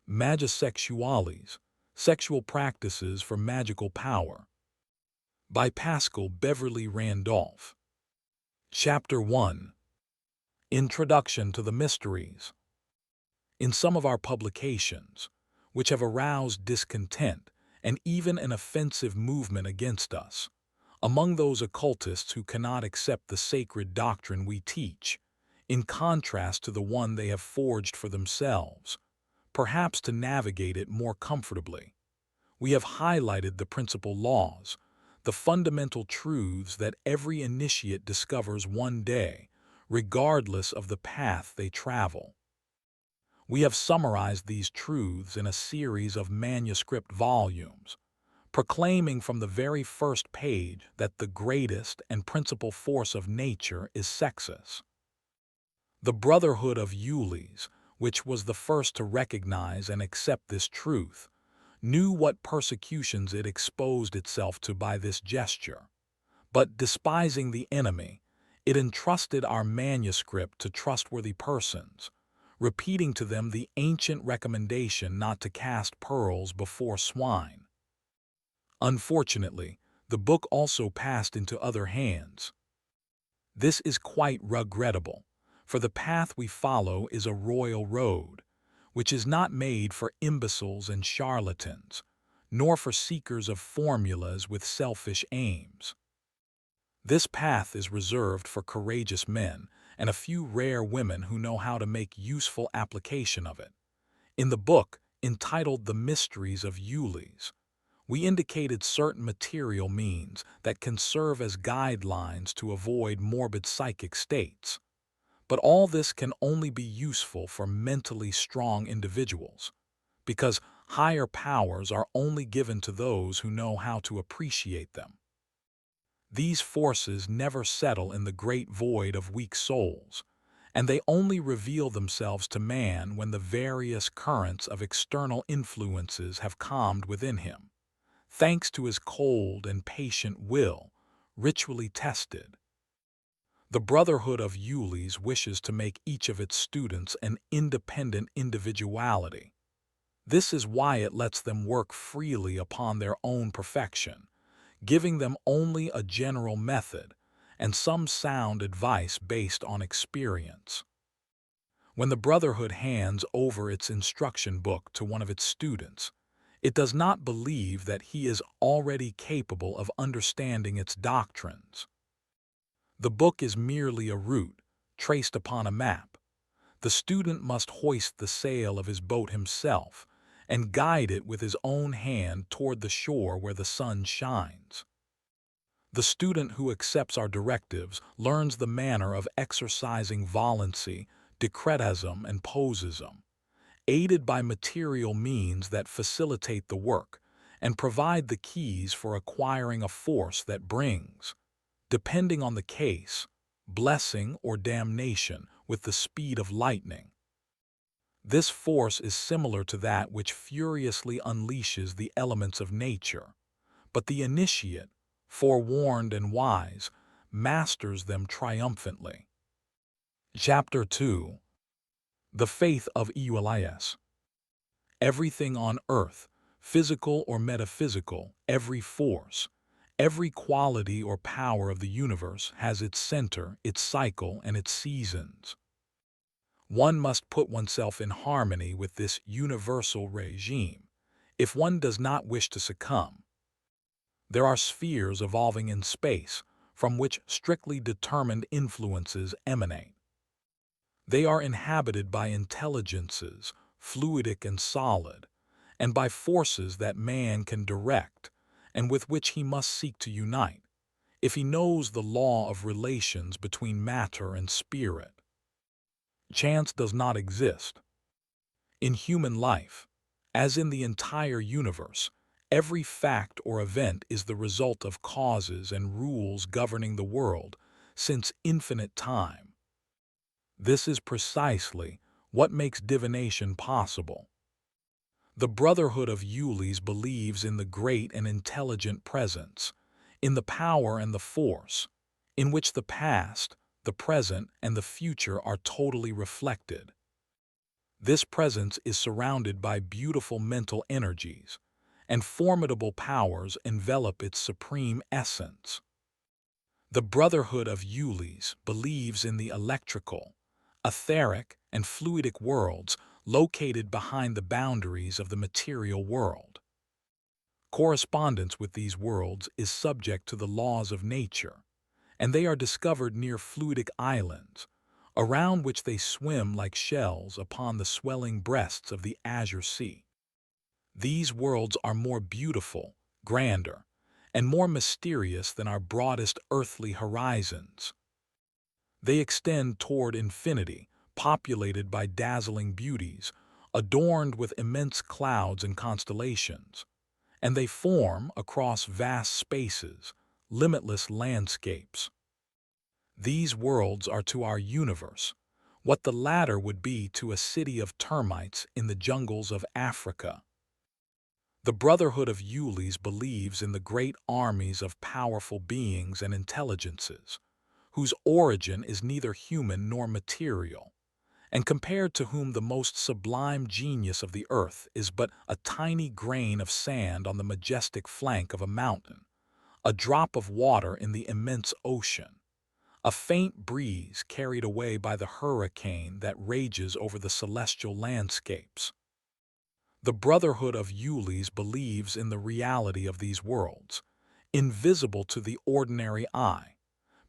Magia Sexualis, Sexual Practices for Magical Power, by Paschal, Beverly, Randolph. Chapter 1. Introduction to the Mysteries. In some of our publications, which have aroused discontent and even an offensive movement against us, among those occultists who cannot accept the sacred doctrine we teach, in contrast to the one they have forged for themselves, perhaps to navigate it more comfortably, we have highlighted the principal laws, the fundamental truths that every initiate discovers one day, regardless of the path they travel. We have summarized these truths in a series of manuscript volumes, proclaiming from the very first page that the greatest and principal force of nature is Sexus. The Brotherhood of Ulysses, which was the first to recognize and accept this truth, knew what persecutions it exposed itself to by this gesture. But despising the enemy, it entrusted our manuscript to trustworthy persons, repeating to them the ancient recommendation not to cast pearls before swine. Unfortunately, the book also passed into other hands. This is quite regrettable, for the path we follow is a royal road, which is not made for imbeciles and charlatans, nor for seekers of formulas with selfish aims. This path is reserved for courageous men and a few rare women who know how to make useful application of it. In the book, entitled The Mysteries of Ulysses, we indicated certain material means that can serve as guidelines to avoid morbid psychic states. But all this can only be useful for mentally strong individuals, because higher powers are only given to those who know how to appreciate them. These forces never settle in the great void of weak souls, and they only reveal themselves to man when the various currents of external influences have calmed within him, thanks to his cold and patient will, ritually tested. The Brotherhood of Ulysses wishes to make each of its students an independent individuality. This is why it lets them work freely upon their own perfection, giving them only a general method and some sound advice based on experience. When the Brotherhood hands over its instruction book to one of its students, it does not believe that he is already capable of understanding its doctrines. The book is merely a route, traced upon a map. The student must hoist the sail of his boat himself and guide it with his own hand toward the shore where the sun shines. The student who accepts our directives learns the manner of exercising volancy, decretism, and posism, aided by material means that facilitate the work and provide the keys for acquiring a force that brings, depending on the case, blessing or damnation with the speed of lightning. This force is similar to that which furiously unleashes the elements of nature, but the initiate, forewarned and wise, masters them triumphantly. Chapter 2. The Faith of Sexualis. Everything on earth, physical or metaphysical, every force, every quality or power of the universe has its center, its cycle, and its seasons. One must put oneself in harmony with this universal regime if one does not wish to succumb. There are spheres evolving in space from which strictly determined influences emanate. They are inhabited by intelligences, fluidic and solid, and by forces that man can direct and with which he must seek to unite, if he knows the law of relations between matter and spirit. Chance does not exist. In human life, as in the entire universe, every fact or event is the result of causes and rules governing the world since infinite time. This is precisely what makes divination possible. The Brotherhood of Ulysses believes in the great and intelligent presence, in the power and the force, in which the past, the present, and the future are totally reflected. This presence is surrounded by beautiful mental energies, and formidable powers envelop its supreme essence. The Brotherhood of Ulysses believes in the electrical, etheric, and fluidic worlds located behind the boundaries of the material world. Correspondence with these worlds is subject to the laws of nature, and they are discovered near fluidic islands, around which they swim like shells upon the swelling breasts of the azure sea. These worlds are more beautiful, grander, and more mysterious than our broadest earthly horizons. They extend toward infinity, populated by dazzling beauties, adorned with immense clouds and constellations, and they form, across vast spaces, limitless landscapes. These worlds are to our universe what the latter would be to a city of termites in the jungles of Africa. The Brotherhood of Ulysses believes in the great armies of powerful beings and intelligences, whose origin is neither human nor material, and compared to whom the most sublime genius of the earth is but a tiny grain of sand on the majestic flank of a mountain, a drop of water in the immense ocean, a faint breeze carried away by the hurricane that rages over the celestial landscapes. The Brotherhood of Ulysses believes in the reality of these worlds, invisible to the ordinary eye,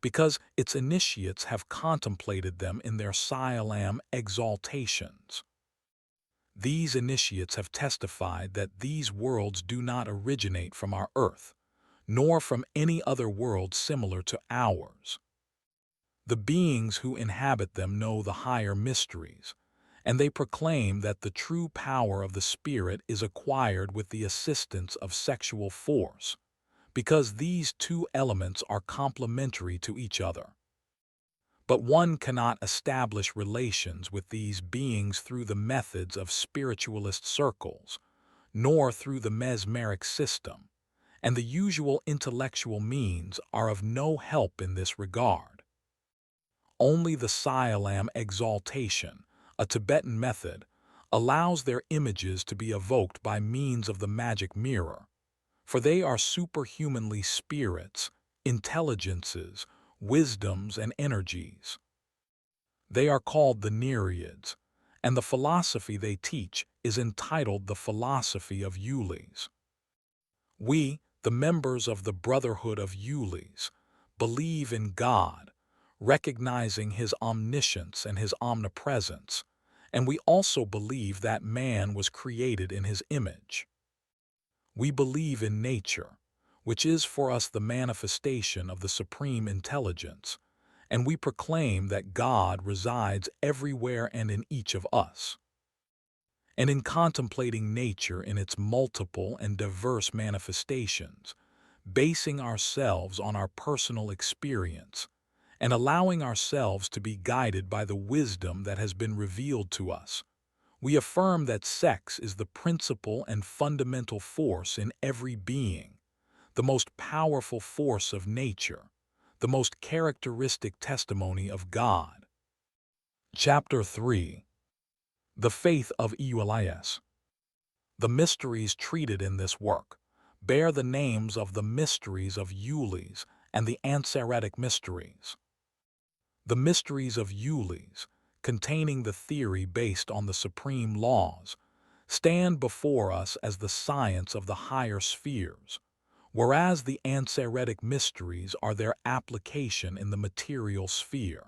because its initiates have contemplated them in their Sialam exaltations. These initiates have testified that these worlds do not originate from our earth, nor from any other world similar to ours. The beings who inhabit them know the higher mysteries, and they proclaim that the true power of the spirit is acquired with the assistance of sexual force, because these two elements are complementary to each other. But one cannot establish relations with these beings through the methods of spiritualist circles, nor through the mesmeric system, and the usual intellectual means are of no help in this regard. Only the Sialam exaltation, a Tibetan method, allows their images to be evoked by means of the magic mirror, for they are superhumanly spirits, intelligences, wisdoms, and energies. They are called the Nereids, and the philosophy they teach is entitled the Philosophy of Ulysses. We, the members of the Brotherhood of Ulysses, believe in God, recognizing His omniscience and His omnipresence, and we also believe that man was created in His image. We believe in nature, which is for us the manifestation of the supreme intelligence, and we proclaim that God resides everywhere and in each of us. And in contemplating nature in its multiple and diverse manifestations, basing ourselves on our personal experience, and allowing ourselves to be guided by the wisdom that has been revealed to us, we affirm that sex is the principal and fundamental force in every being, the most powerful force of nature, the most characteristic testimony of God. Chapter 3. The Faith of Sexualis. The mysteries treated in this work bear the names of the mysteries of Ulysses and the Ansaretic mysteries. The mysteries of Ulysses, containing the theory based on the supreme laws, stand before us as the science of the higher spheres, whereas the Ansaretic mysteries are their application in the material sphere.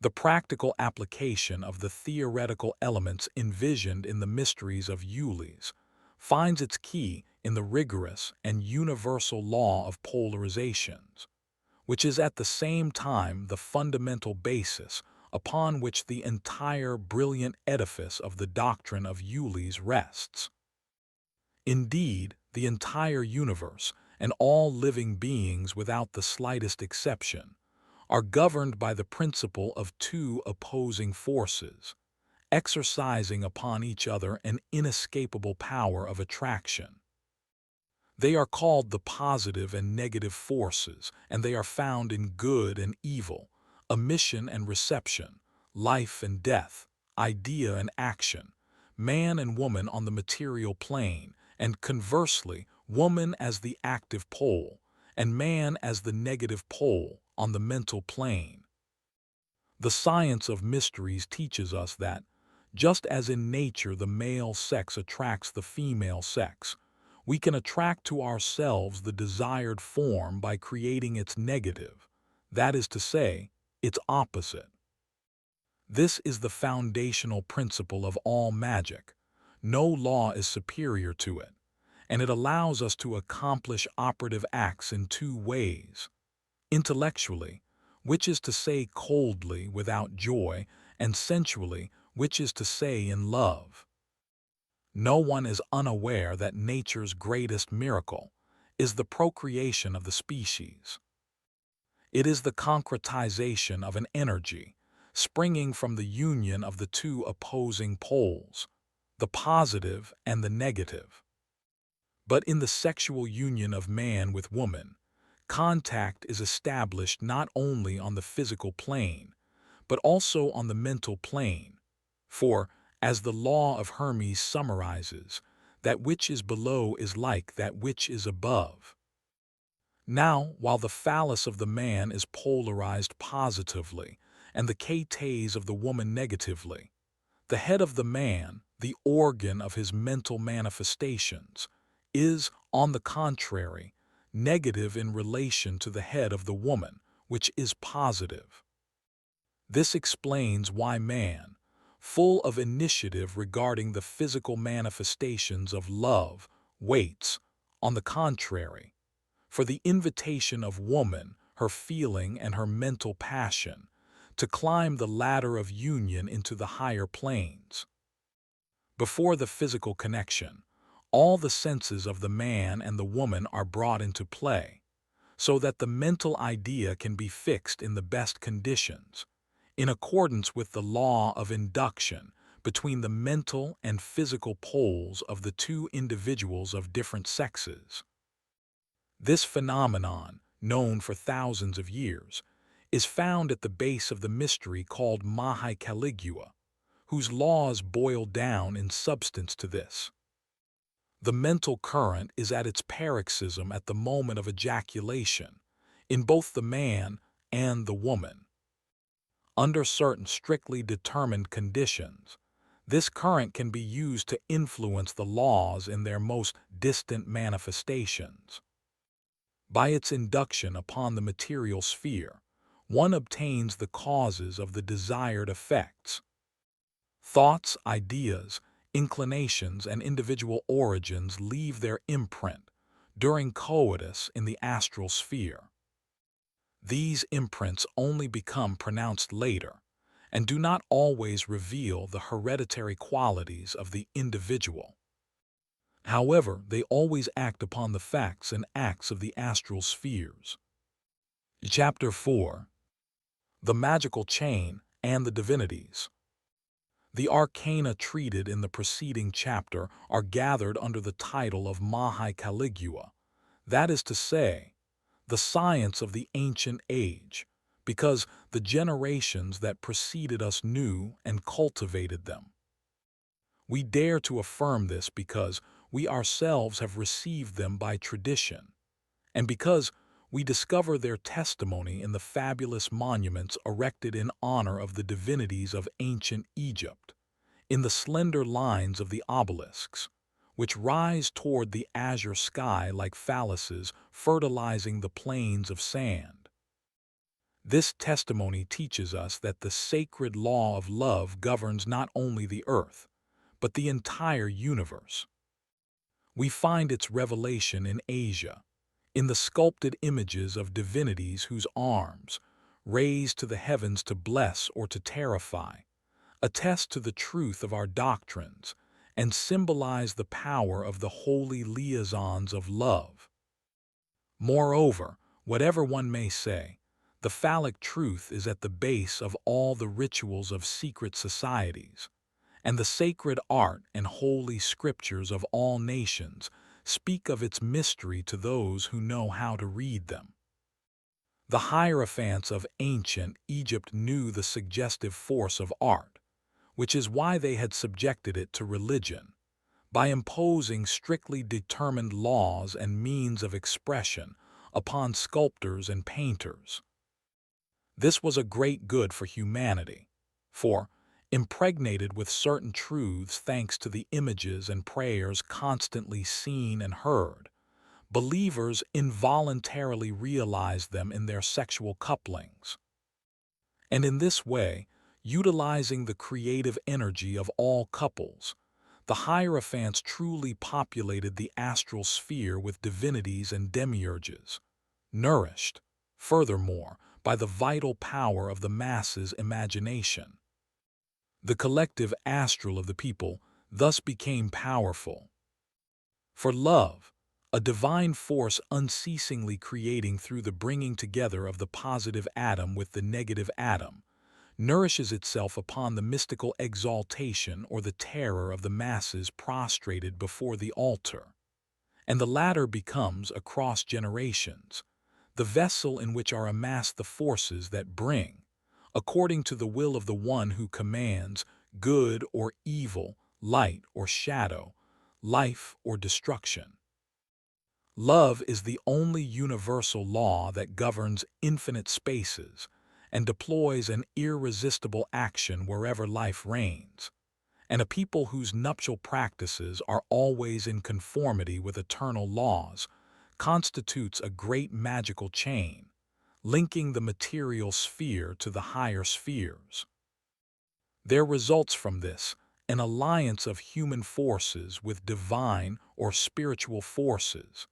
The practical application of the theoretical elements envisioned in the mysteries of Ulysses finds its key in the rigorous and universal law of polarizations, which is at the same time the fundamental basis upon which the entire brilliant edifice of the doctrine of Ulysses rests. Indeed, the entire universe and all living beings without the slightest exception are governed by the principle of two opposing forces, exercising upon each other an inescapable power of attraction. They are called the positive and negative forces, and they are found in good and evil, emission and reception, life and death, idea and action, man and woman on the material plane, and conversely, woman as the active pole, and man as the negative pole on the mental plane. The science of mysteries teaches us that, just as in nature the male sex attracts the female sex, we can attract to ourselves the desired form by creating its negative, that is to say, its opposite. This is the foundational principle of all magic. No law is superior to it, and it allows us to accomplish operative acts in two ways. Intellectually, which is to say coldly without joy, and sensually, which is to say in love. No one is unaware that nature's greatest miracle is the procreation of the species. It is the concretization of an energy springing from the union of the two opposing poles, the positive and the negative. But in the sexual union of man with woman, contact is established not only on the physical plane, but also on the mental plane. For, as the law of Hermes summarizes, that which is below is like that which is above. Now, while the phallus of the man is polarized positively, and the kates of the woman negatively, the head of the man, the organ of his mental manifestations, is, on the contrary, negative in relation to the head of the woman, which is positive. This explains why man, full of initiative regarding the physical manifestations of love, waits, on the contrary, for the invitation of woman, her feeling and her mental passion, to climb the ladder of union into the higher planes. Before the physical connection, all the senses of the man and the woman are brought into play, so that the mental idea can be fixed in the best conditions, in accordance with the law of induction between the mental and physical poles of the two individuals of different sexes. This phenomenon, known for thousands of years, is found at the base of the mystery called Magia, whose laws boil down in substance to this. The mental current is at its paroxysm at the moment of ejaculation, in both the man and the woman. Under certain strictly determined conditions, this current can be used to influence the laws in their most distant manifestations. By its induction upon the material sphere, one obtains the causes of the desired effects. Thoughts, ideas, inclinations, and individual origins leave their imprint during coitus in the astral sphere. These imprints only become pronounced later and do not always reveal the hereditary qualities of the individual. However, they always act upon the facts and acts of the astral spheres. Chapter 4. The Magical Chain and the Divinities. The arcana treated in the preceding chapter are gathered under the title of Magia, that is to say, the science of the ancient age, because the generations that preceded us knew and cultivated them. We dare to affirm this because we ourselves have received them by tradition, and because we discover their testimony in the fabulous monuments erected in honor of the divinities of ancient Egypt, in the slender lines of the obelisks, which rise toward the azure sky like phalluses fertilizing the plains of sand. This testimony teaches us that the sacred law of love governs not only the earth, but the entire universe. We find its revelation in Asia, in the sculpted images of divinities whose arms, raised to the heavens to bless or to terrify, attest to the truth of our doctrines and symbolize the power of the holy liaisons of love. Moreover, whatever one may say, the phallic truth is at the base of all the rituals of secret societies, and the sacred art and holy scriptures of all nations speak of its mystery to those who know how to read them. The hierophants of ancient Egypt knew the suggestive force of art, which is why they had subjected it to religion, by imposing strictly determined laws and means of expression upon sculptors and painters. This was a great good for humanity, for, impregnated with certain truths thanks to the images and prayers constantly seen and heard, believers involuntarily realized them in their sexual couplings. And in this way, utilizing the creative energy of all couples, the Hierophants truly populated the astral sphere with divinities and demiurges, nourished, furthermore, by the vital power of the masses' imagination. The collective astral of the people thus became powerful. For love, a divine force unceasingly creating through the bringing together of the positive atom with the negative atom, nourishes itself upon the mystical exaltation or the terror of the masses prostrated before the altar, and the latter becomes, across generations, the vessel in which are amassed the forces that bring, according to the will of the one who commands, good or evil, light or shadow, life or destruction. Love is the only universal law that governs infinite spaces and deploys an irresistible action wherever life reigns, and a people whose nuptial practices are always in conformity with eternal laws constitutes a great magical chain, linking the material sphere to the higher spheres. There results from this an alliance of human forces with divine or spiritual forces,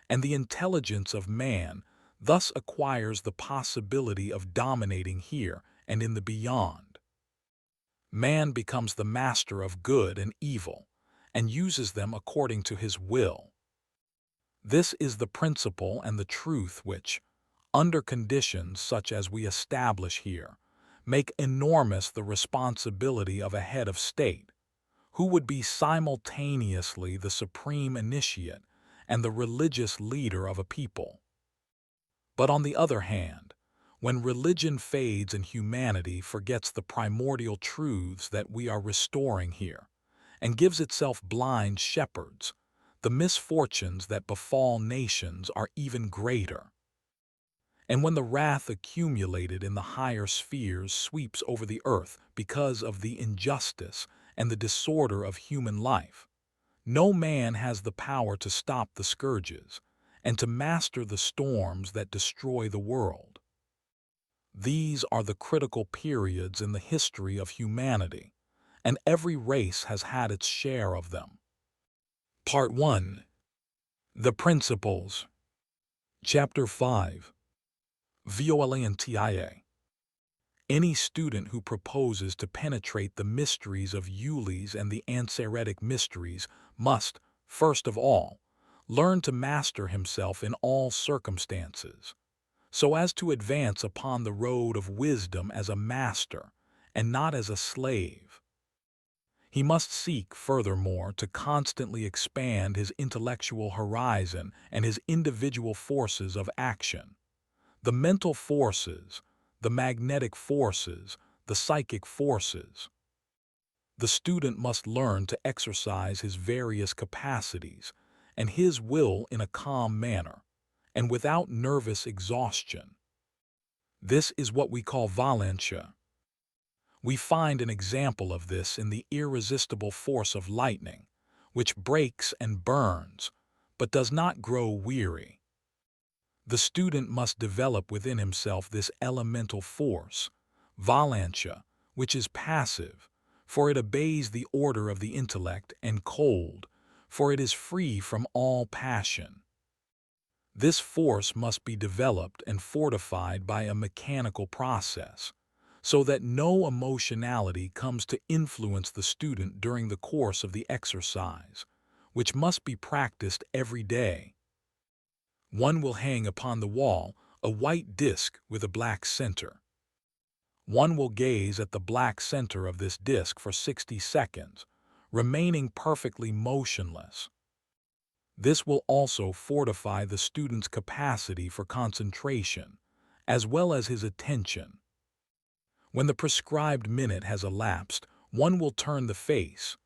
and the intelligence of man thus acquires the possibility of dominating here and in the beyond. Man becomes the master of good and evil, and uses them according to his will. This is the principle and the truth which, under conditions such as we establish here, make enormous the responsibility of a head of state, who would be simultaneously the supreme initiate and the religious leader of a people. But on the other hand, when religion fades and humanity forgets the primordial truths that we are restoring here, and gives itself blind shepherds, the misfortunes that befall nations are even greater. And when the wrath accumulated in the higher spheres sweeps over the earth because of the injustice and the disorder of human life, no man has the power to stop the scourges and to master the storms that destroy the world. These are the critical periods in the history of humanity, and every race has had its share of them. Part 1. The Principles. Chapter 5. Violentiae. Any student who proposes to penetrate the mysteries of Ulysses and the Ansaretic mysteries must, first of all, learn to master himself in all circumstances, so as to advance upon the road of wisdom as a master and not as a slave. He must seek, furthermore, to constantly expand his intellectual horizon and his individual forces of action, the mental forces, the magnetic forces, the psychic forces. The student must learn to exercise his various capacities and his will in a calm manner, and without nervous exhaustion. This is what we call valentia. We find an example of this in the irresistible force of lightning, which breaks and burns, but does not grow weary. The student must develop within himself this elemental force, valentia, which is passive, for it obeys the order of the intellect, and cold, for it is free from all passion. This force must be developed and fortified by a mechanical process, so that no emotionality comes to influence the student during the course of the exercise, which must be practiced every day. One will hang upon the wall a white disc with a black center. One will gaze at the black center of this disc for 60 seconds, remaining perfectly motionless. This will also fortify the student's capacity for concentration, as well as his attention. When the prescribed minute has elapsed, One will turn the face,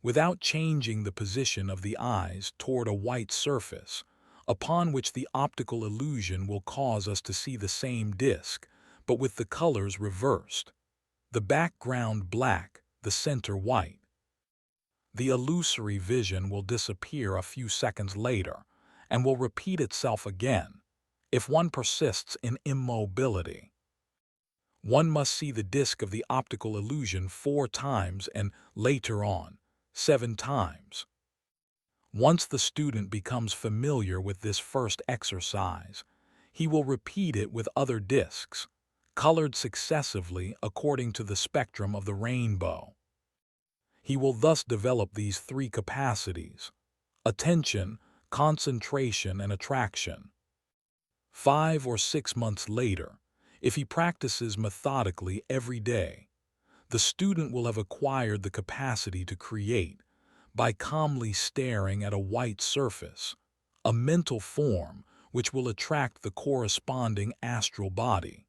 without changing the position of the eyes, toward a white surface, upon which the optical illusion will cause us to see the same disk, but with the colors reversed, the background black, the center white. The illusory vision will disappear a few seconds later and will repeat itself again if one persists in immobility. One must see the disk of the optical illusion 4 times and, later on, 7 times. Once the student becomes familiar with this first exercise, he will repeat it with other disks, colored successively according to the spectrum of the rainbow. He will thus develop these 3 capacities: attention, concentration, and attraction. 5 or 6 months later, if he practices methodically every day, the student will have acquired the capacity to create by calmly staring at a white surface, a mental form which will attract the corresponding astral body.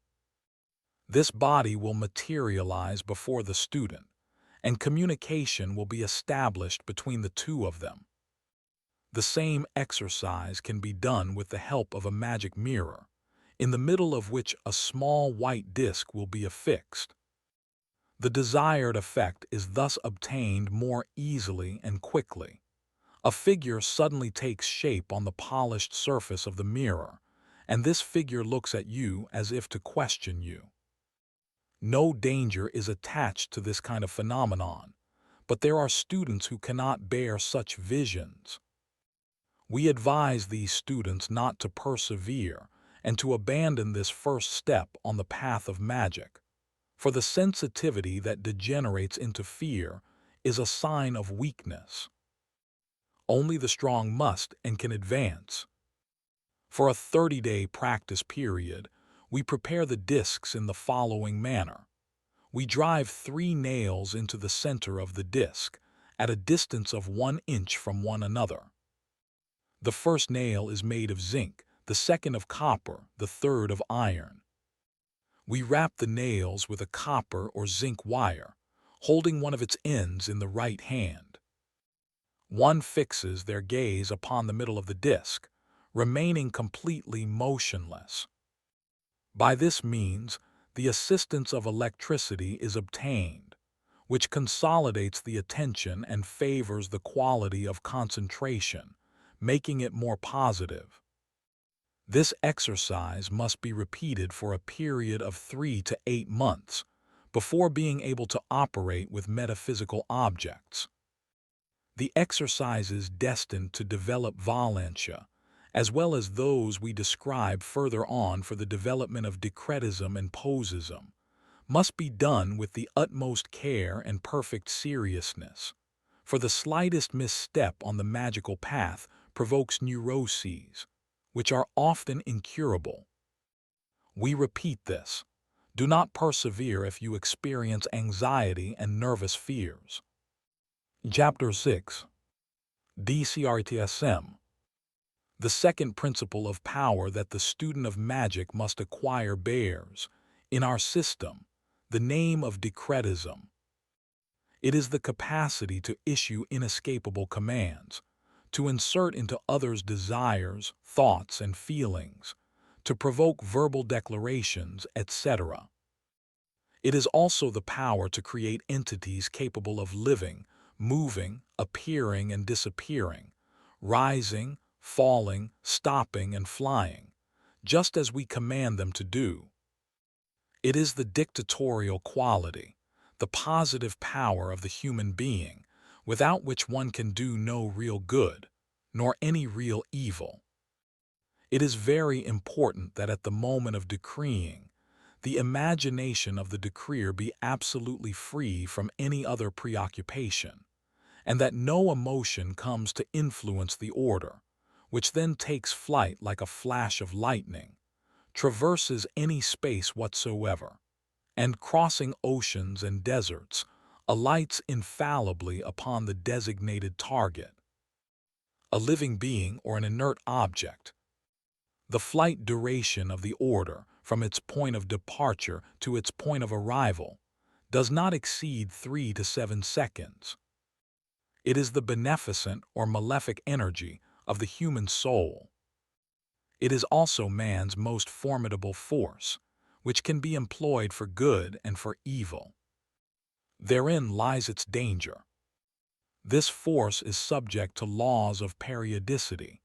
This body will materialize before the student, and communication will be established between the two of them. The same exercise can be done with the help of a magic mirror, in the middle of which a small white disc will be affixed. The desired effect is thus obtained more easily and quickly. A figure suddenly takes shape on the polished surface of the mirror, and this figure looks at you as if to question you. No danger is attached to this kind of phenomenon, but there are students who cannot bear such visions. We advise these students not to persevere and to abandon this first step on the path of magic, for the sensitivity that degenerates into fear is a sign of weakness. Only the strong must and can advance. For a 30-day practice period, we prepare the discs in the following manner. We drive 3 nails into the center of the disc at a distance of 1 inch from one another. The first nail is made of zinc, the second of copper, the third of iron. We wrap the nails with a copper or zinc wire, holding one of its ends in the right hand. One fixes their gaze upon the middle of the disc, remaining completely motionless. By this means, the assistance of electricity is obtained, which consolidates the attention and favors the quality of concentration, making it more positive. This exercise must be repeated for a period of 3 to 8 months before being able to operate with metaphysical objects. The exercises destined to develop Valentia, as well as those we describe further on for the development of decretism and posism, must be done with the utmost care and perfect seriousness, for the slightest misstep on the magical path provokes neuroses, which are often incurable. We repeat this. Do not persevere if you experience anxiety and nervous fears. Chapter 6. Decretism. The second principle of power that the student of magic must acquire bears, in our system, the name of decretism. It is the capacity to issue inescapable commands, to insert into others' desires, thoughts, and feelings, to provoke verbal declarations, etc. It is also the power to create entities capable of living, moving, appearing, and disappearing, rising, falling, stopping, and flying, just as we command them to do. It is the dictatorial quality, the positive power of the human being, without which one can do no real good, nor any real evil. It is very important that at the moment of decreeing, the imagination of the decreer be absolutely free from any other preoccupation, and that no emotion comes to influence the order, which then takes flight like a flash of lightning, traverses any space whatsoever, and crossing oceans and deserts, alights infallibly upon the designated target. A living being or an inert object. The flight duration of the order, from its point of departure to its point of arrival, does not exceed 3 to 7 seconds. It is the beneficent or malefic energy of the human soul. It is also man's most formidable force, which can be employed for good and for evil. Therein lies its danger. This force is subject to laws of periodicity.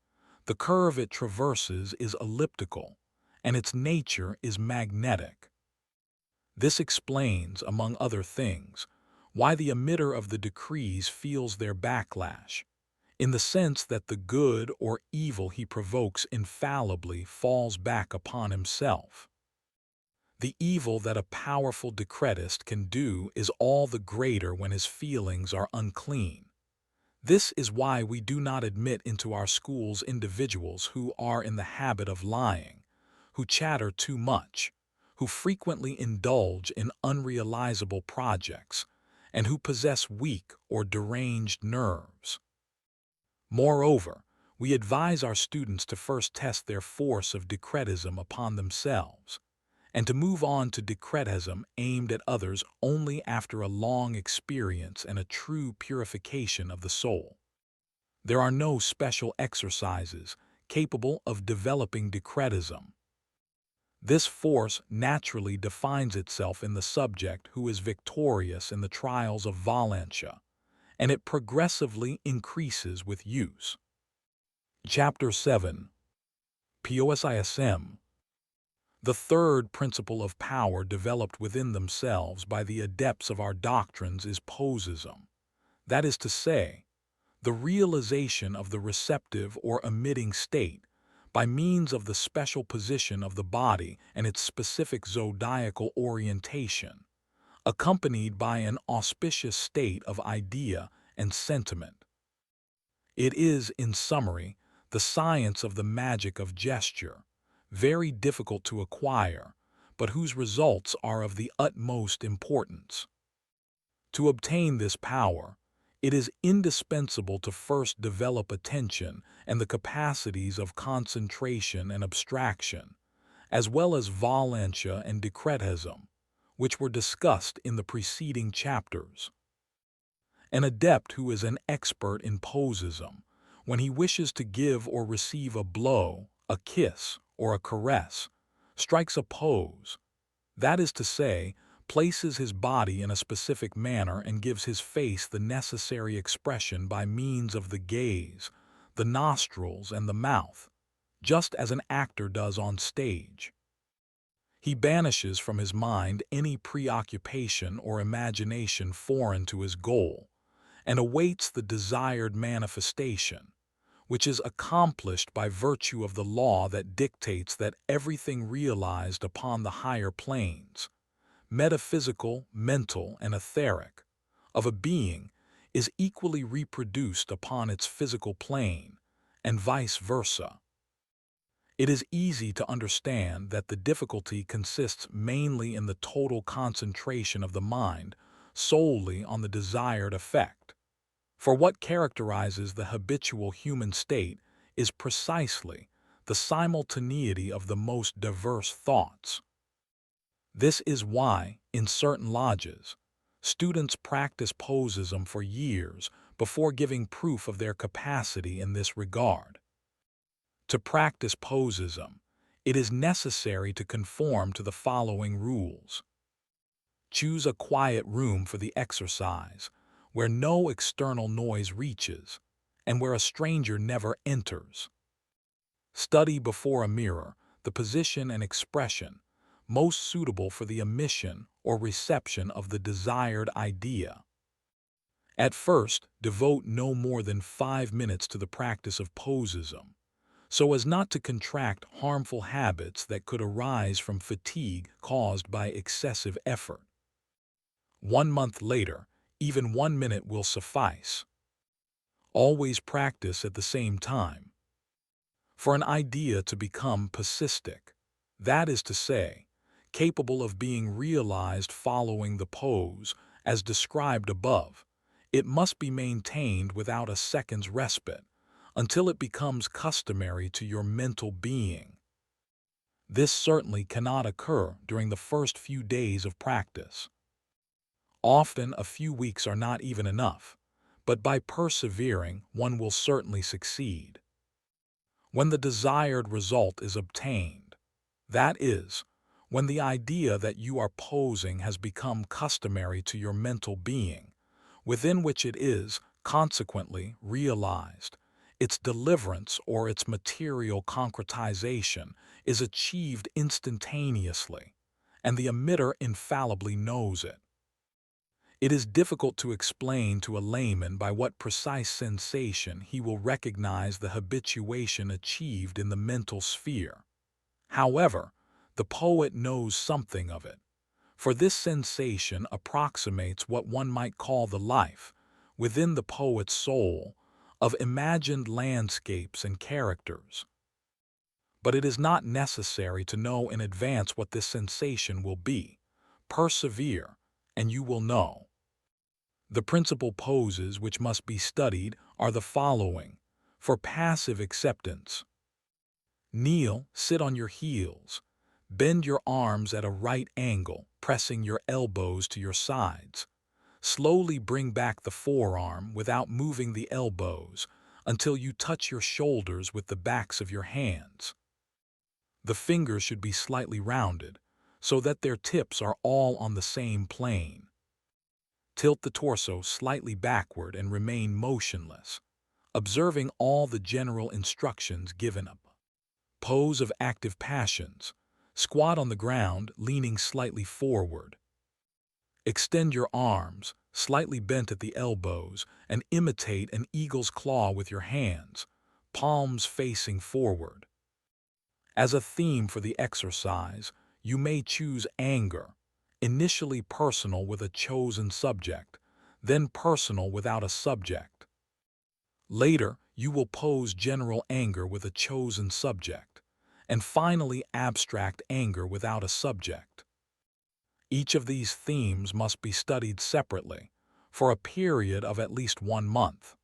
The curve it traverses is elliptical, and its nature is magnetic. This explains, among other things, why the emitter of the decrees feels their backlash, in the sense that the good or evil he provokes infallibly falls back upon himself. The evil that a powerful decretist can do is all the greater when his feelings are unclean. This is why we do not admit into our schools individuals who are in the habit of lying, who chatter too much, who frequently indulge in unrealizable projects, and who possess weak or deranged nerves. Moreover, we advise our students to first test their force of decretism upon themselves, and to move on to decretism aimed at others only after a long experience and a true purification of the soul. There are no special exercises capable of developing decretism. This force naturally defines itself in the subject who is victorious in the trials of Valentia, and it progressively increases with use. Chapter 7. Posism. The third principle of power developed within themselves by the adepts of our doctrines is posism, that is to say, the realization of the receptive or emitting state by means of the special position of the body and its specific zodiacal orientation, accompanied by an auspicious state of idea and sentiment. It is, in summary, the science of the magic of gesture, very difficult to acquire, but whose results are of the utmost importance. To obtain this power, it is indispensable to first develop attention and the capacities of concentration and abstraction, as well as Valentia and decretism, which were discussed in the preceding chapters. An adept who is an expert in posism, when he wishes to give or receive a blow, a kiss, or a caress, strikes a pose, that is to say, places his body in a specific manner and gives his face the necessary expression by means of the gaze, the nostrils, and the mouth, just as an actor does on stage. He banishes from his mind any preoccupation or imagination foreign to his goal, and awaits the desired manifestation, which is accomplished by virtue of the law that dictates that everything realized upon the higher planes, metaphysical, mental, and etheric, of a being is equally reproduced upon its physical plane, and vice versa. It is easy to understand that the difficulty consists mainly in the total concentration of the mind solely on the desired effect. For what characterizes the habitual human state is precisely the simultaneity of the most diverse thoughts. This is why, in certain lodges, students practice posism for years before giving proof of their capacity in this regard. To practice posism, it is necessary to conform to the following rules. Choose a quiet room for the exercise, where no external noise reaches, and where a stranger never enters. Study before a mirror the position and expression most suitable for the emission or reception of the desired idea. At first, devote no more than 5 minutes to the practice of posism, so as not to contract harmful habits that could arise from fatigue caused by excessive effort. 1 month later, even 1 minute will suffice. Always practice at the same time. For an idea to become posistic, that is to say, capable of being realized following the pose as described above, it must be maintained without a second's respite until it becomes customary to your mental being. This certainly cannot occur during the first few days of practice. Often a few weeks are not even enough, but by persevering, one will certainly succeed. When the desired result is obtained, that is, when the idea that you are posing has become customary to your mental being, within which it is, consequently, realized, its deliverance or its material concretization is achieved instantaneously, and the emitter infallibly knows it. It is difficult to explain to a layman by what precise sensation he will recognize the habituation achieved in the mental sphere. However, the poet knows something of it, for this sensation approximates what one might call the life, within the poet's soul, of imagined landscapes and characters. But it is not necessary to know in advance what this sensation will be. Persevere, and you will know. The principal poses which must be studied are the following. For passive acceptance: kneel, sit on your heels. Bend your arms at a right angle, pressing your elbows to your sides. Slowly bring back the forearm without moving the elbows until you touch your shoulders with the backs of your hands. The fingers should be slightly rounded, so that their tips are all on the same plane. Tilt the torso slightly backward and remain motionless, observing all the general instructions given up. Pose of active passions. Squat on the ground, leaning slightly forward. Extend your arms, slightly bent at the elbows, and imitate an eagle's claw with your hands, palms facing forward. As a theme for the exercise, you may choose anger, initially personal with a chosen subject, then personal without a subject. Later, you will pose general anger with a chosen subject, and finally abstract anger without a subject. Each of these themes must be studied separately, for a period of at least 1 month.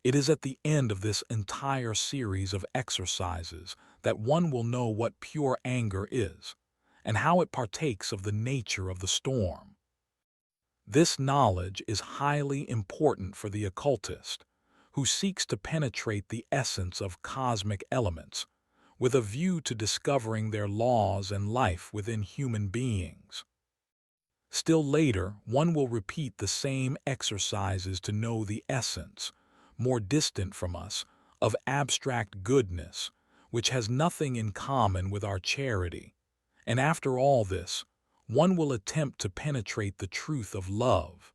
It is at the end of this entire series of exercises that one will know what pure anger is, and how it partakes of the nature of the storm. This knowledge is highly important for the occultist, who seeks to penetrate the essence of cosmic elements, with a view to discovering their laws and life within human beings. Still later, one will repeat the same exercises to know the essence, more distant from us, of abstract goodness, which has nothing in common with our charity. And after all this, one will attempt to penetrate the truth of love.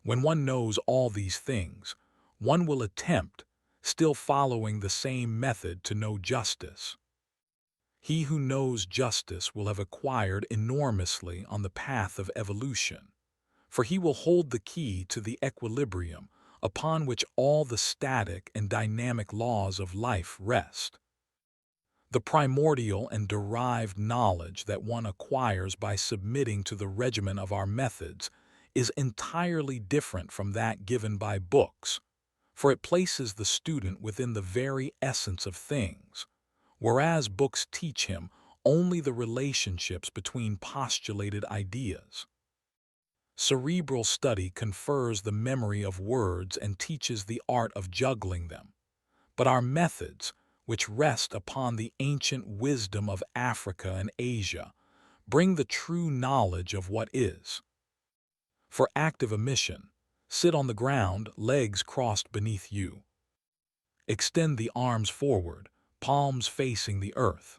When one knows all these things, one will attempt, still following the same method, to know justice. He who knows justice will have acquired enormously on the path of evolution, for he will hold the key to the equilibrium upon which all the static and dynamic laws of life rest. The primordial and derived knowledge that one acquires by submitting to the regimen of our methods is entirely different from that given by books, for it places the student within the very essence of things, whereas books teach him only the relationships between postulated ideas. Cerebral study confers the memory of words and teaches the art of juggling them, but our methods, which rest upon the ancient wisdom of Africa and Asia, bring the true knowledge of what is. For active emission, sit on the ground, legs crossed beneath you. Extend the arms forward, palms facing the earth.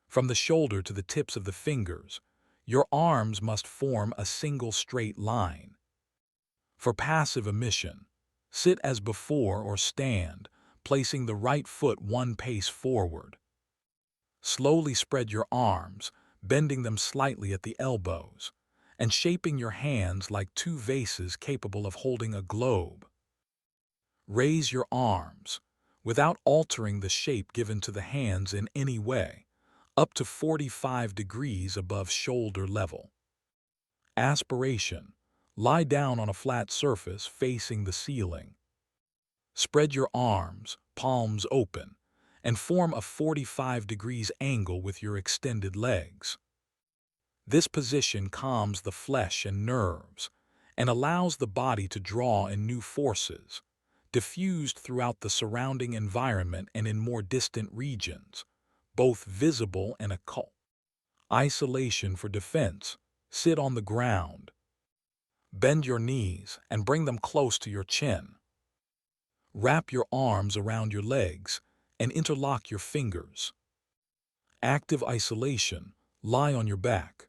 From the shoulder to the tips of the fingers, your arms must form a single straight line. For passive emission, sit as before or stand, placing the right foot 1 pace forward. Slowly spread your arms, bending them slightly at the elbows, and shaping your hands like 2 vases capable of holding a globe. Raise your arms, without altering the shape given to the hands in any way, up to 45 degrees above shoulder level. Aspiration. Lie down on a flat surface facing the ceiling. Spread your arms, palms open, and form a 45 degrees angle with your extended legs. This position calms the flesh and nerves and allows the body to draw in new forces, diffused throughout the surrounding environment and in more distant regions, both visible and occult. Isolation for defense. Sit on the ground. Bend your knees and bring them close to your chin. Wrap your arms around your legs and interlock your fingers. Active isolation. Lie on your back.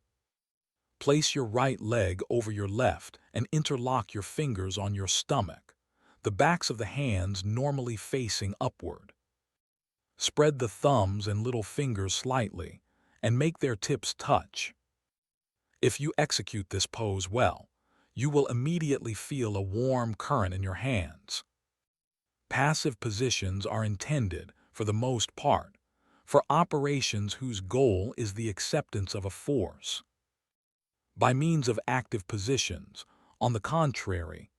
Place your right leg over your left and interlock your fingers on your stomach, the backs of the hands normally facing upward. Spread the thumbs and little fingers slightly and make their tips touch. If you execute this pose well, you will immediately feel a warm current in your hands. Passive positions are intended, for the most part, for operations whose goal is the acceptance of a force. By means of active positions, on the contrary,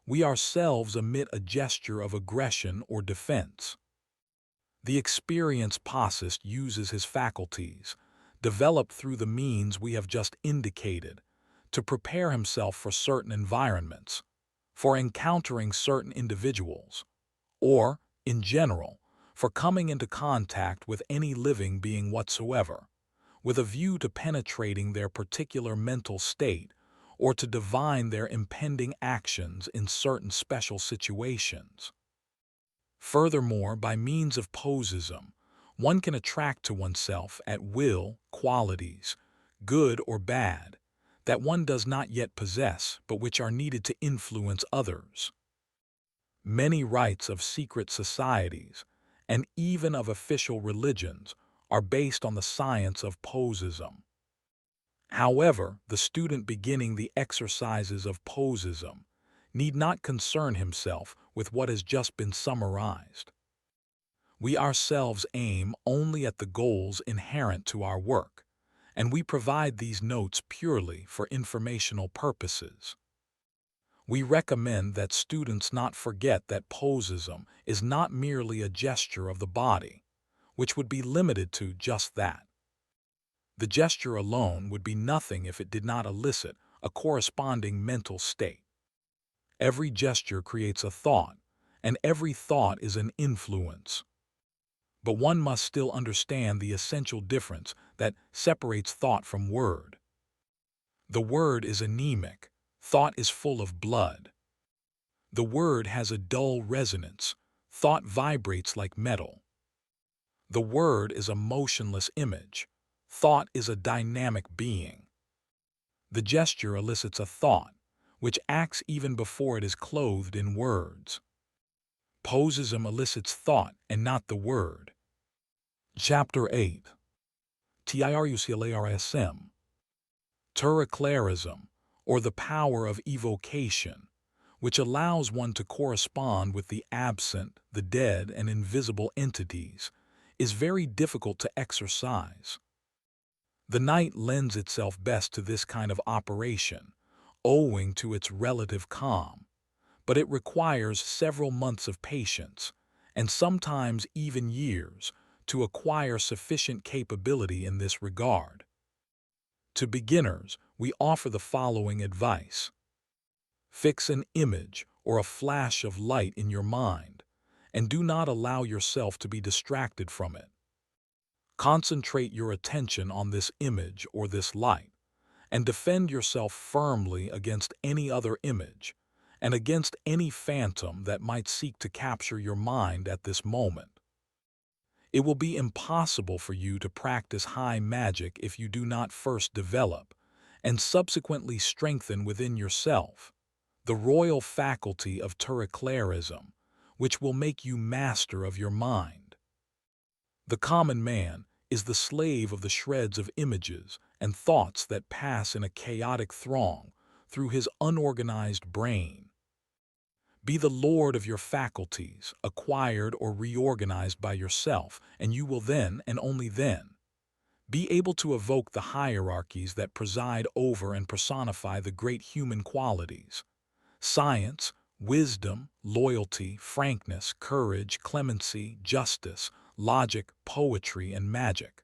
we ourselves emit a gesture of aggression or defense. The experienced posist uses his faculties, developed through the means we have just indicated, to prepare himself for certain environments, for encountering certain individuals, or, in general, for coming into contact with any living being whatsoever, with a view to penetrating their particular mental state or to divine their impending actions in certain special situations. Furthermore, by means of posism, one can attract to oneself at will qualities, good or bad, that one does not yet possess but which are needed to influence others. Many rites of secret societies, and even of official religions, are based on the science of posism. However, the student beginning the exercises of posism need not concern himself with what has just been summarized. We ourselves aim only at the goals inherent to our work, and we provide these notes purely for informational purposes. We recommend that students not forget that posism is not merely a gesture of the body, which would be limited to just that. The gesture alone would be nothing if it did not elicit a corresponding mental state. Every gesture creates a thought, and every thought is an influence. But one must still understand the essential difference that separates thought from word. The word is anemic, thought is full of blood. The word has a dull resonance, thought vibrates like metal. The word is a motionless image, thought is a dynamic being. The gesture elicits a thought, which acts even before it is clothed in words. Posism elicits thought and not the word. Chapter 8. Tiruclarism. Decretism, or the power of evocation, which allows one to correspond with the absent, the dead, and invisible entities, is very difficult to exercise. The night lends itself best to this kind of operation, owing to its relative calm, but it requires several months of patience, and sometimes even years, to acquire sufficient capability in this regard. To beginners, we offer the following advice. Fix an image or a flash of light in your mind, and do not allow yourself to be distracted from it. Concentrate your attention on this image or this light, and defend yourself firmly against any other image, and against any phantom that might seek to capture your mind at this moment. It will be impossible for you to practice high magic if you do not first develop, and subsequently strengthen within yourself, the royal faculty of decretism, which will make you master of your mind. The common man is the slave of the shreds of images and thoughts that pass in a chaotic throng through his unorganized brain. Be the lord of your faculties, acquired or reorganized by yourself, and you will then, and only then, be able to evoke the hierarchies that preside over and personify the great human qualities: science, wisdom, loyalty, frankness, courage, clemency, justice, logic, poetry, and magic.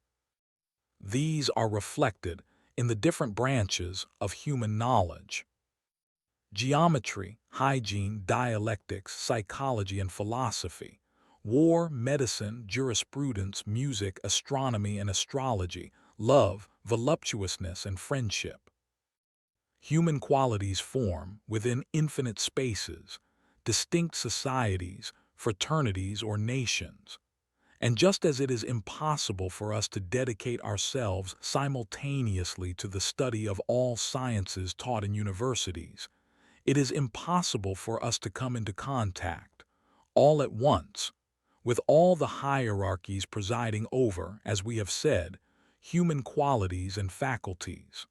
These are reflected in the different branches of human knowledge. Geometry, hygiene, dialectics, psychology, and philosophy, war, medicine, jurisprudence, music, astronomy, and astrology, love, voluptuousness, and friendship. Human qualities form, within infinite spaces, distinct societies, fraternities, or nations. And just as it is impossible for us to dedicate ourselves simultaneously to the study of all sciences taught in universities, it is impossible for us to come into contact, all at once, with all the hierarchies presiding over, as we have said, human qualities and faculties.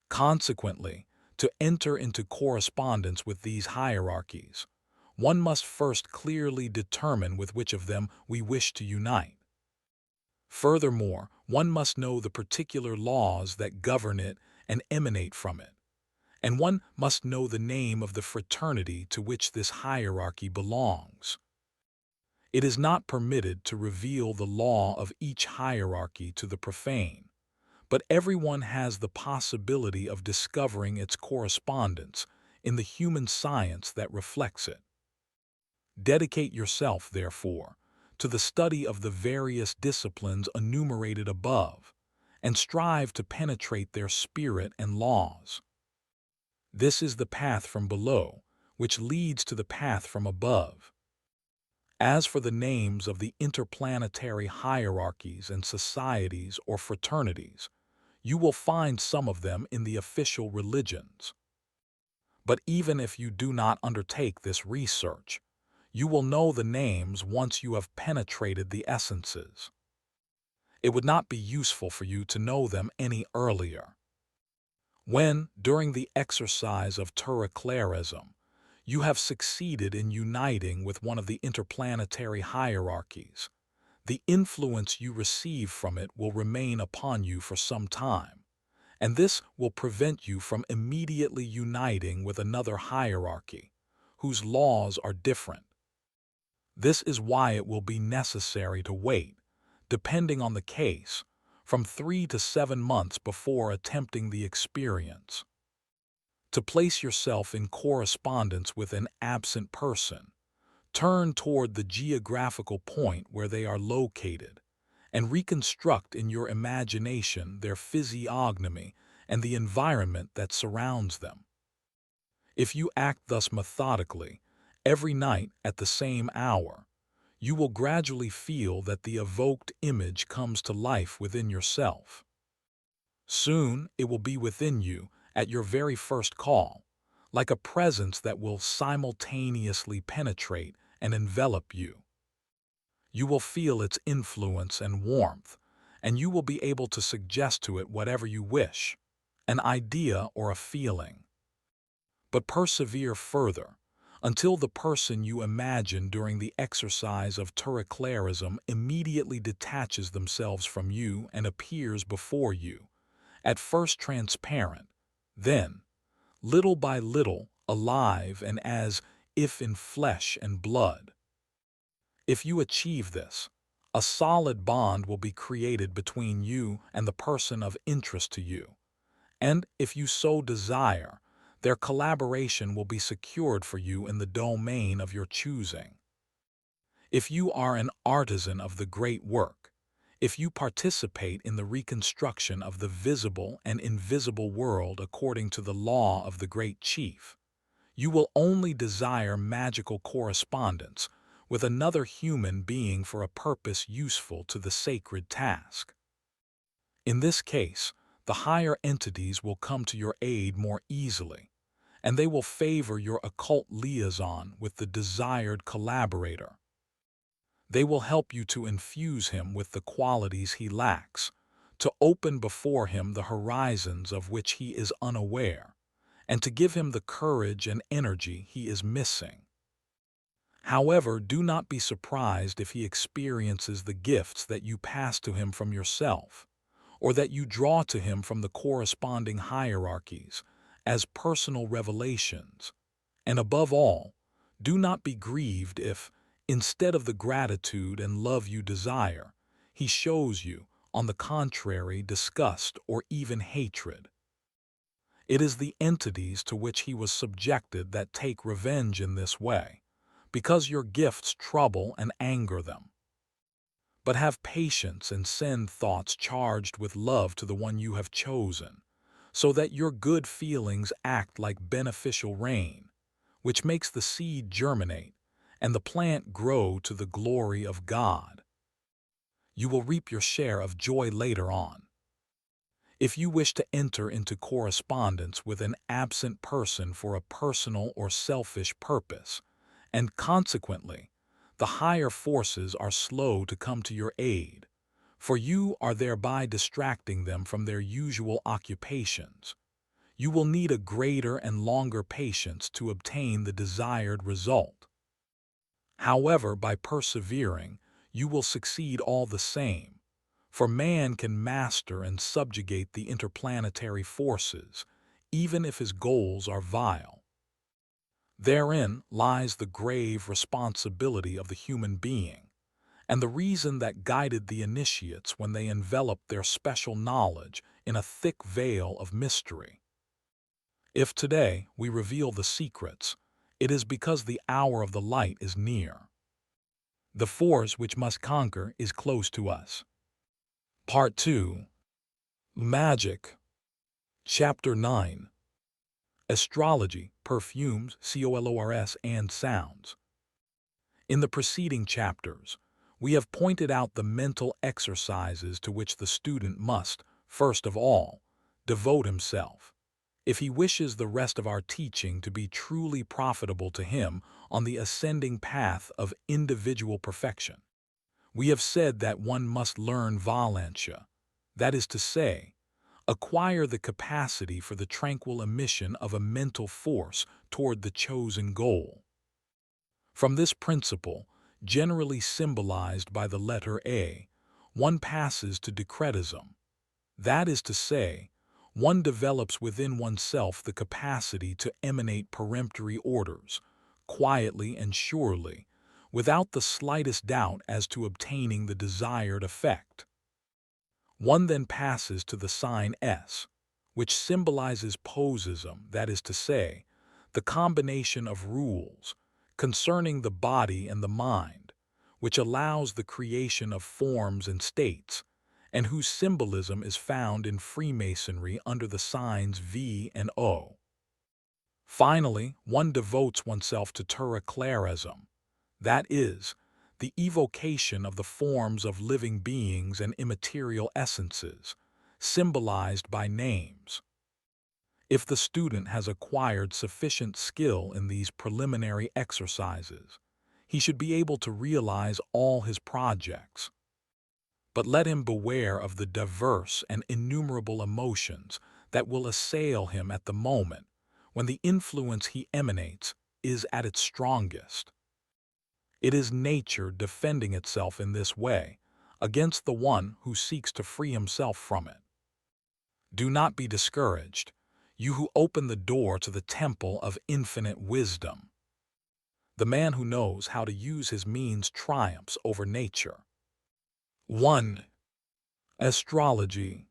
Consequently, to enter into correspondence with these hierarchies, one must first clearly determine with which of them we wish to unite. Furthermore, one must know the particular laws that govern it and emanate from it, and one must know the name of the fraternity to which this hierarchy belongs. It is not permitted to reveal the law of each hierarchy to the profane, but everyone has the possibility of discovering its correspondence in the human science that reflects it. Dedicate yourself, therefore, to the study of the various disciplines enumerated above, and strive to penetrate their spirit and laws. This is the path from below, which leads to the path from above. As for the names of the interplanetary hierarchies and societies or fraternities, you will find some of them in the official religions. But even if you do not undertake this research, you will know the names once you have penetrated the essences. It would not be useful for you to know them any earlier. When, during the exercise of decretism, you have succeeded in uniting with one of the interplanetary hierarchies, the influence you receive from it will remain upon you for some time, and this will prevent you from immediately uniting with another hierarchy, whose laws are different. This is why it will be necessary to wait, depending on the case, from 3 to 7 months before attempting the experience. To place yourself in correspondence with an absent person, turn toward the geographical point where they are located, and reconstruct in your imagination their physiognomy and the environment that surrounds them. If you act thus methodically, every night at the same hour, you will gradually feel that the evoked image comes to life within yourself. Soon it will be within you at your very first call, like a presence that will simultaneously penetrate and envelop you. You will feel its influence and warmth, and you will be able to suggest to it whatever you wish, an idea or a feeling. But persevere further, until the person you imagine during the exercise of decretism immediately detaches themselves from you and appears before you, at first transparent, then, little by little, alive and as if in flesh and blood. If you achieve this, a solid bond will be created between you and the person of interest to you, and if you so desire, their collaboration will be secured for you in the domain of your choosing. If you are an artisan of the great work, if you participate in the reconstruction of the visible and invisible world according to the law of the great chief, you will only desire magical correspondence with another human being for a purpose useful to the sacred task. In this case, the higher entities will come to your aid more easily, and they will favor your occult liaison with the desired collaborator. They will help you to infuse him with the qualities he lacks, to open before him the horizons of which he is unaware, and to give him the courage and energy he is missing. However, do not be surprised if he experiences the gifts that you pass to him from yourself, or that you draw to him from the corresponding hierarchies, as personal revelations. And above all, do not be grieved if, instead of the gratitude and love you desire, he shows you, on the contrary, disgust or even hatred. It is the entities to which he was subjected that take revenge in this way, because your gifts trouble and anger them. But have patience and send thoughts charged with love to the one you have chosen, so that your good feelings act like beneficial rain, which makes the seed germinate and the plant grow to the glory of God. You will reap your share of joy later on. If you wish to enter into correspondence with an absent person for a personal or selfish purpose, and consequently, the higher forces are slow to come to your aid, for you are thereby distracting them from their usual occupations, you will need a greater and longer patience to obtain the desired result. However, by persevering, you will succeed all the same, for man can master and subjugate the interplanetary forces, even if his goals are vile. Therein lies the grave responsibility of the human being, and the reason that guided the initiates when they enveloped their special knowledge in a thick veil of mystery. If today we reveal the secrets, it is because the hour of the light is near. The force which must conquer is close to us. Part 2. Magic. Chapter 9. Astrology, perfumes, colors, and sounds. In the preceding chapters, we have pointed out the mental exercises to which the student must, first of all, devote himself, if he wishes the rest of our teaching to be truly profitable to him on the ascending path of individual perfection. We have said that one must learn valentia, that is to say, acquire the capacity for the tranquil emission of a mental force toward the chosen goal. From this principle, generally symbolized by the letter A, one passes to decretism, that is to say, one develops within oneself the capacity to emanate peremptory orders, quietly and surely, without the slightest doubt as to obtaining the desired effect. One then passes to the sign S, which symbolizes posism, that is to say, the combination of rules concerning the body and the mind, which allows the creation of forms and states, and whose symbolism is found in Freemasonry under the signs V and O. Finally, one devotes oneself to terraclarism, that is, the evocation of the forms of living beings and immaterial essences, symbolized by names. If the student has acquired sufficient skill in these preliminary exercises, he should be able to realize all his projects. But let him beware of the diverse and innumerable emotions that will assail him at the moment when the influence he emanates is at its strongest. It is nature defending itself in this way against the one who seeks to free himself from it. Do not be discouraged, you who open the door to the temple of infinite wisdom. The man who knows how to use his means triumphs over nature. 1. Astrology.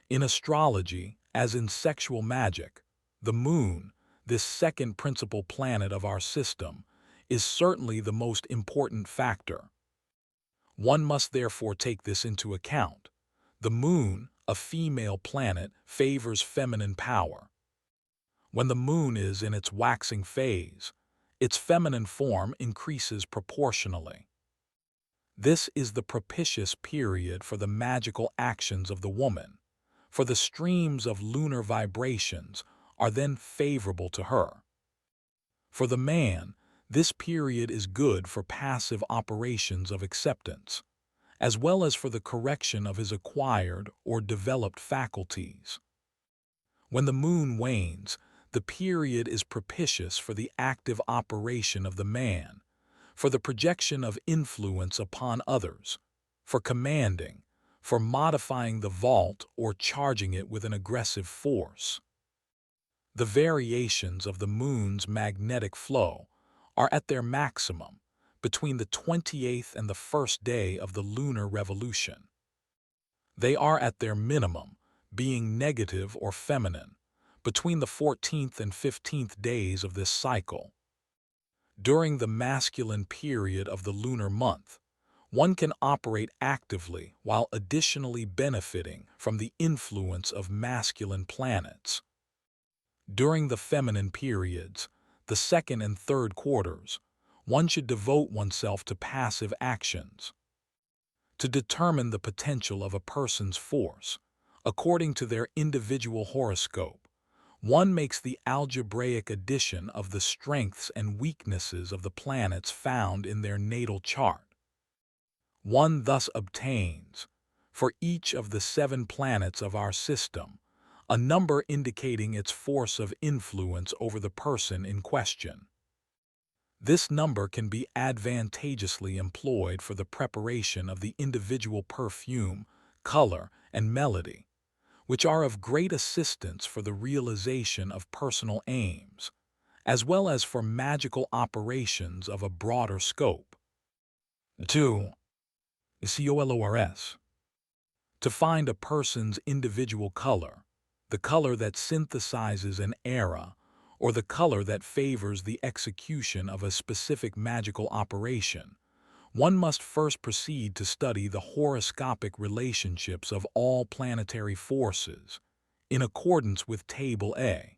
In astrology, as in sexual magic, the moon, this second principal planet of our system, is certainly the most important factor. One must therefore take this into account. The moon, a female planet, favors feminine power. When the moon is in its waxing phase, its feminine form increases proportionally. This is the propitious period for the magical actions of the woman, for the streams of lunar vibrations are then favorable to her. For the man, this period is good for passive operations of acceptance, as well as for the correction of his acquired or developed faculties. When the moon wanes, the period is propitious for the active operation of the man, for the projection of influence upon others, for commanding, for modifying the vault or charging it with an aggressive force. The variations of the moon's magnetic flow are at their maximum between the 28th and the 1st day of the lunar revolution. They are at their minimum, being negative or feminine, between the 14th and 15th days of this cycle. During the masculine period of the lunar month, one can operate actively while additionally benefiting from the influence of masculine planets. During the feminine periods, the second and third quarters, one should devote oneself to passive actions. To determine the potential of a person's force, according to their individual horoscope, one makes the algebraic addition of the strengths and weaknesses of the planets found in their natal chart. One thus obtains, for each of the 7 planets of our system, a number indicating its force of influence over the person in question. This number can be advantageously employed for the preparation of the individual perfume, color, and melody, which are of great assistance for the realization of personal aims, as well as for magical operations of a broader scope. 2. COLORS. To find a person's individual color, the color that synthesizes an era, or the color that favors the execution of a specific magical operation, one must first proceed to study the horoscopic relationships of all planetary forces, in accordance with Table A.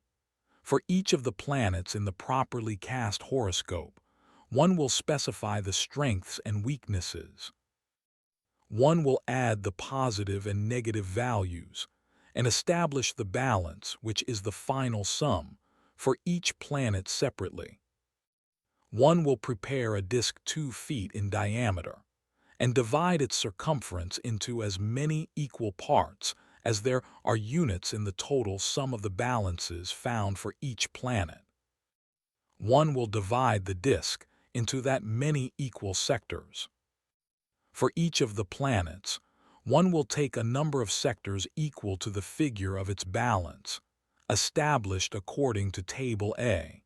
For each of the planets in the properly cast horoscope, one will specify the strengths and weaknesses. One will add the positive and negative values and establish the balance, which is the final sum, for each planet separately. One will prepare a disk 2 feet in diameter and divide its circumference into as many equal parts as there are units in the total sum of the balances found for each planet. One will divide the disk into that many equal sectors. For each of the planets, one will take a number of sectors equal to the figure of its balance, established according to Table A.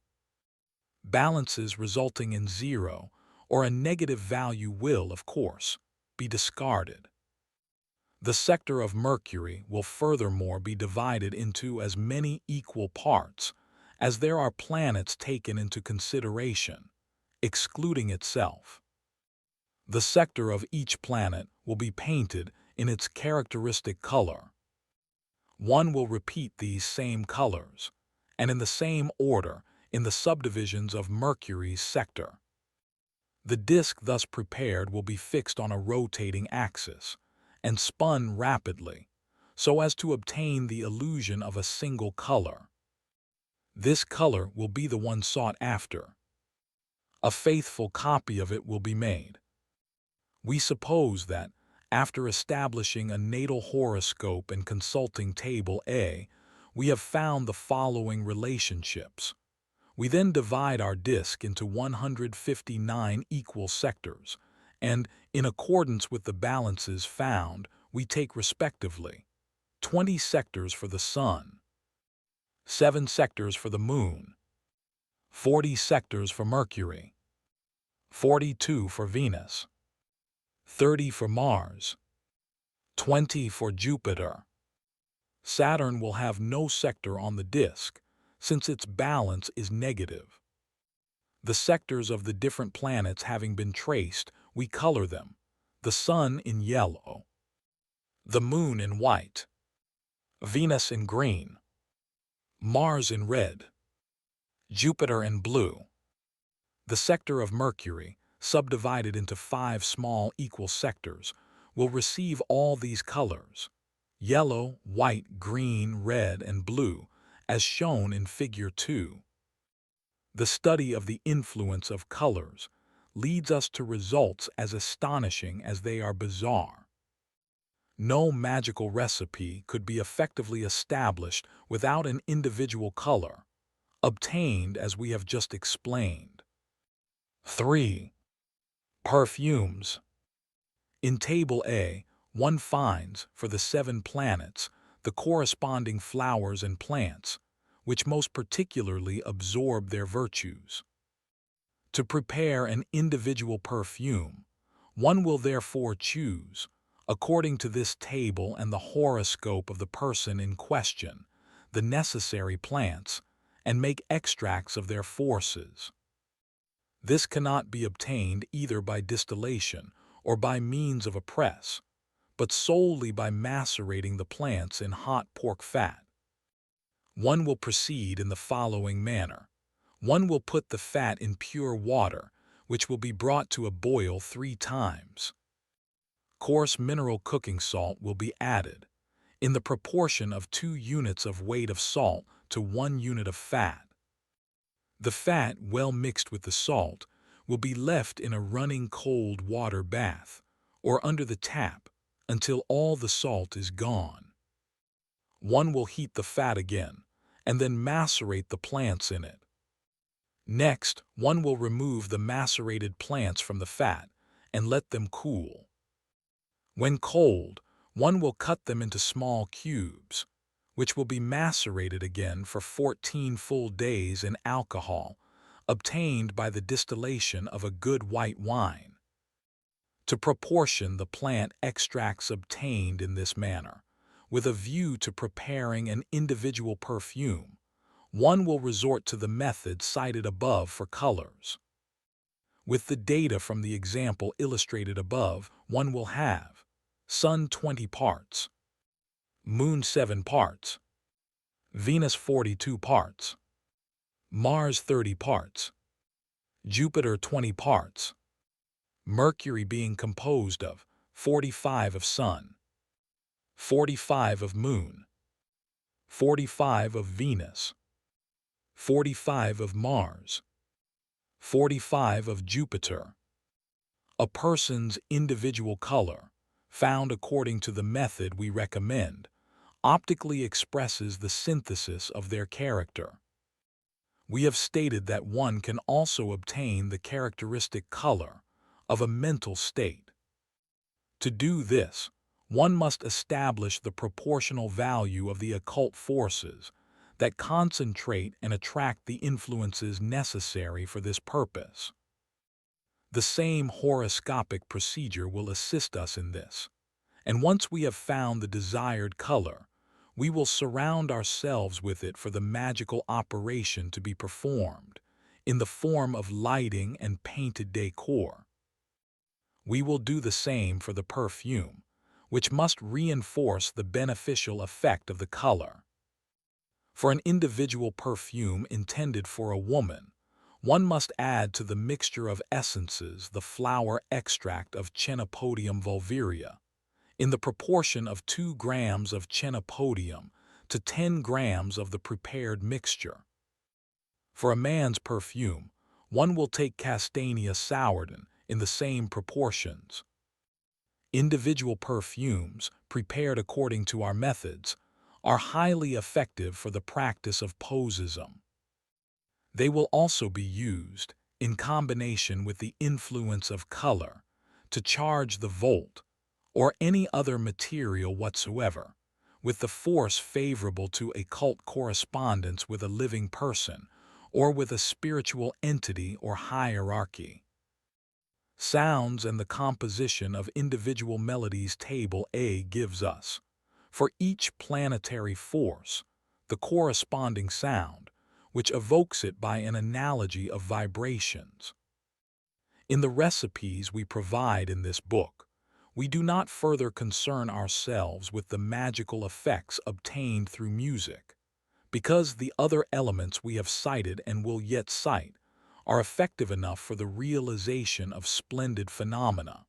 Balances resulting in 0 or a negative value will, of course, be discarded. The sector of Mercury will furthermore be divided into as many equal parts as there are planets taken into consideration, excluding itself. The sector of each planet will be painted in its characteristic color. One will repeat these same colors, and in the same order in the subdivisions of Mercury's sector. The disk thus prepared will be fixed on a rotating axis and spun rapidly, so as to obtain the illusion of a single color. This color will be the one sought after. A faithful copy of it will be made. We suppose that, after establishing a natal horoscope and consulting Table A, we have found the following relationships. We then divide our disk into 159 equal sectors, and, in accordance with the balances found, we take respectively 20 sectors for the Sun, 7 sectors for the Moon, 40 sectors for Mercury, 42 for Venus, 30 for Mars, 20 for Jupiter. Saturn will have no sector on the disk, since its balance is negative. The sectors of the different planets having been traced, we color them, the Sun in yellow, the Moon in white, Venus in green, Mars in red, Jupiter in blue. The sector of Mercury, subdivided into 5 small equal sectors, will receive all these colors, yellow, white, green, red, and blue, as shown in Figure 2. The study of the influence of colors leads us to results as astonishing as they are bizarre. No magical recipe could be effectively established without an individual color, obtained as we have just explained. 3. Perfumes. In Table A, one finds, for the 7 planets, the corresponding flowers and plants, which most particularly absorb their virtues. To prepare an individual perfume, one will therefore choose, according to this table and the horoscope of the person in question, the necessary plants, and make extracts of their forces. This cannot be obtained either by distillation or by means of a press, but solely by macerating the plants in hot pork fat. One will proceed in the following manner. One will put the fat in pure water, which will be brought to a boil 3 times. Coarse mineral cooking salt will be added, in the proportion of 2 units of weight of salt to 1 unit of fat. The fat, well mixed with the salt, will be left in a running cold water bath, or under the tap, until all the salt is gone. One will heat the fat again, and then macerate the plants in it. Next, one will remove the macerated plants from the fat and let them cool. When cold, one will cut them into small cubes, which will be macerated again for 14 full days in alcohol, obtained by the distillation of a good white wine. To proportion the plant extracts obtained in this manner, with a view to preparing an individual perfume, one will resort to the method cited above for colors. With the data from the example illustrated above, one will have Sun 20 parts, Moon 7 parts, Venus 42 parts, Mars 30 parts, Jupiter 20 parts, Mercury being composed of 45 of Sun, 45 of Moon, 45 of Venus, 45 of Mars, 45 of Jupiter. A person's individual color, found according to the method we recommend, optically expresses the synthesis of their character. We have stated that one can also obtain the characteristic color of a mental state. To do this, one must establish the proportional value of the occult forces that concentrate and attract the influences necessary for this purpose. The same horoscopic procedure will assist us in this, and once we have found the desired color, we will surround ourselves with it for the magical operation to be performed, in the form of lighting and painted decor. We will do the same for the perfume, which must reinforce the beneficial effect of the color. For an individual perfume intended for a woman, one must add to the mixture of essences the flower extract of Chenopodium vulvaria, in the proportion of 2 grams of Chenopodium to 10 grams of the prepared mixture. For a man's perfume, one will take Castanea sourdan in the same proportions. Individual perfumes, prepared according to our methods, are highly effective for the practice of posism. They will also be used, in combination with the influence of color, to charge the volt, or any other material whatsoever, with the force favorable to occult correspondence with a living person, or with a spiritual entity or hierarchy. Sounds and the composition of individual melodies. Table A gives us, for each planetary force, the corresponding sound, which evokes it by an analogy of vibrations. In the recipes we provide in this book, we do not further concern ourselves with the magical effects obtained through music, because the other elements we have cited and will yet cite are effective enough for the realization of splendid phenomena.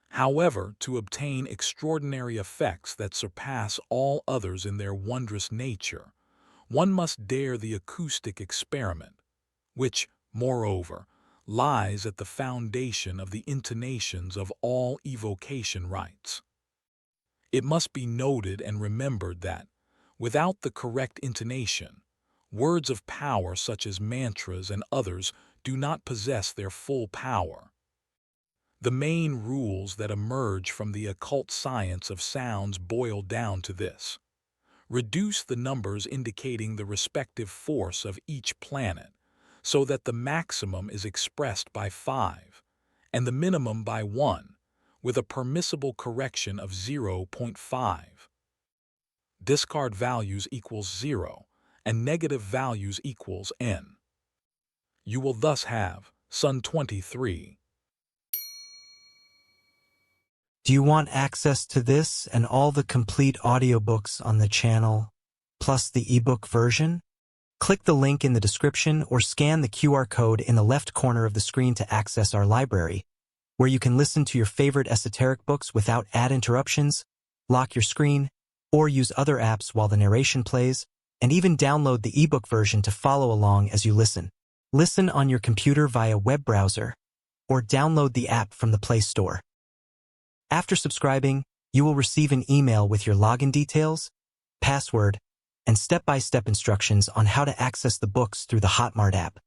However, to obtain extraordinary effects that surpass all others in their wondrous nature, one must dare the acoustic experiment, which, moreover, lies at the foundation of the intonations of all evocation rites. It must be noted and remembered that, without the correct intonation, words of power such as mantras and others do not possess their full power. The main rules that emerge from the occult science of sounds boil down to this: reduce the numbers indicating the respective force of each planet, so that the maximum is expressed by 5, and the minimum by 1, with a permissible correction of 0.5. Discard values equals 0, and negative values equals n. You will thus have Sun 23. Do you want access to this and all the complete audiobooks on the channel, plus the ebook version? Click the link in the description or scan the QR code in the left corner of the screen to access our library, where you can listen to your favorite esoteric books without ad interruptions, lock your screen, or use other apps while the narration plays, and even download the ebook version to follow along as you listen. Listen on your computer via web browser, or download the app from the Play Store. After subscribing, you will receive an email with your login details, password, and step-by-step instructions on how to access the books through the Hotmart app.